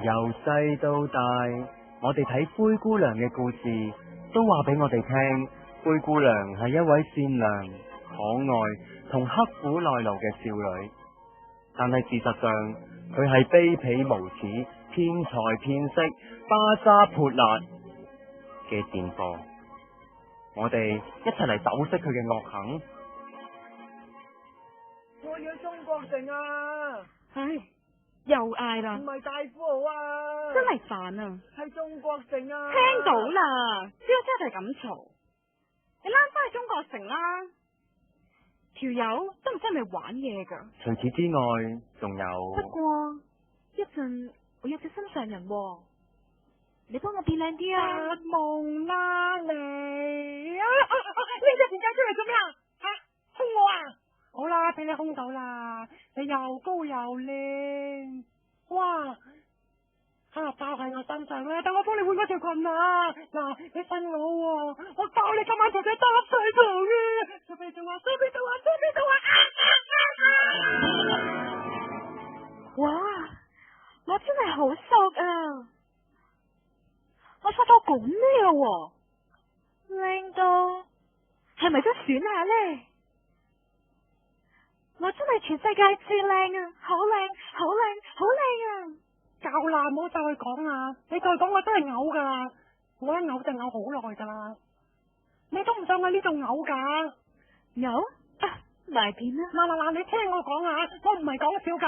由細到大，我哋睇灰姑娘嘅故事，都話俾我哋聽，灰姑娘係一位善良、可愛同刻苦耐勞嘅少女。但係事實上，佢係卑鄙無恥、騙財騙色、巴渣潑辣嘅賤貨。我哋一齊嚟剖析佢嘅惡行。我要中國城啊！唉，又嗌啦！唔係大富豪啊！真係煩啊！係中國城啊！聽到啦，蕭姐就係咁嘈，你躝翻去中國城啦！條友都唔知係咪玩嘢噶。除此之外，仲有。不過一陣我約咗心上人喎，你幫我變靚啲啊！發夢啦你！呢隻時間出嚟做咩啊？兇我啊！好啦，俾你兇到啦！你又高又靚，哇！包喺我身上啦，等我幫你換嗰條裙啊！嗱，你信我喎，我教你今晚同你搭水床啊！準備做啊！準備做啊！準備做啊！哇！我真係好索啊！我索到咁咩喎？靚到係咪想選下咧？我真係全世界最靚啊！好靚，好靚，好靚啊！夠啦，唔好再講啦！你再講我真係嘔噶啦！我一嘔就嘔好耐噶啦！你都唔想喺呢度嘔噶？嘔啊！埋片啦！嗱，你聽我講啊！我唔係講笑噶！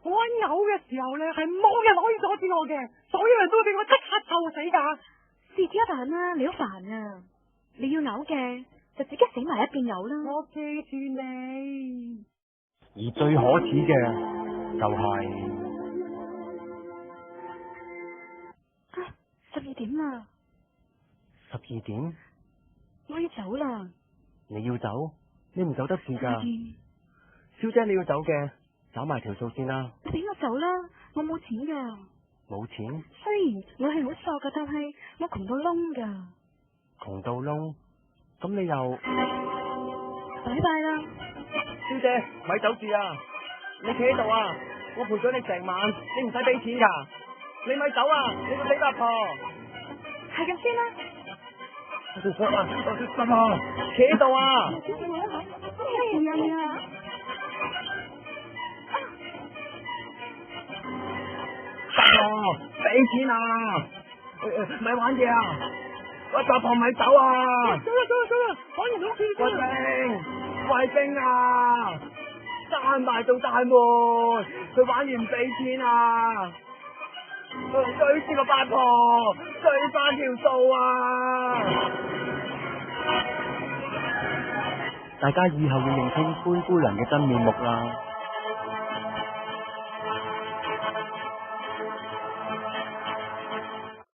我喺嘔嘅時候咧，係冇人可以阻止我嘅，所有人都會俾我即刻臭死噶！是但啦，你好煩啊！你要嘔嘅就自己死埋一邊嘔啦！我記住你。而最可恥嘅就係。12點啦！12點？我要走啦！你要走？你唔走得住噶，小姐你要走嘅，找埋條數先啦。你俾我走啦，我冇錢噶。冇錢？雖然我係好傻噶，但係我窮到窿噶。窮到窿？咁你又？拜拜啦！小姐，咪走住啊！你企喺度啊！我陪咗你成晚，你唔使俾錢噶。你咪走啊！你個死八婆！係咁先啦。小心啊！企喺度啊！咩人啊？八婆，俾錢啊！咪玩嘢啊！喂，八婆咪走啊！走啦！講完好似衛兵啊！閂埋到大門，佢玩完唔俾錢啊！追住個八婆，追翻條數啊！大家以後要認清灰姑娘嘅真面目啦！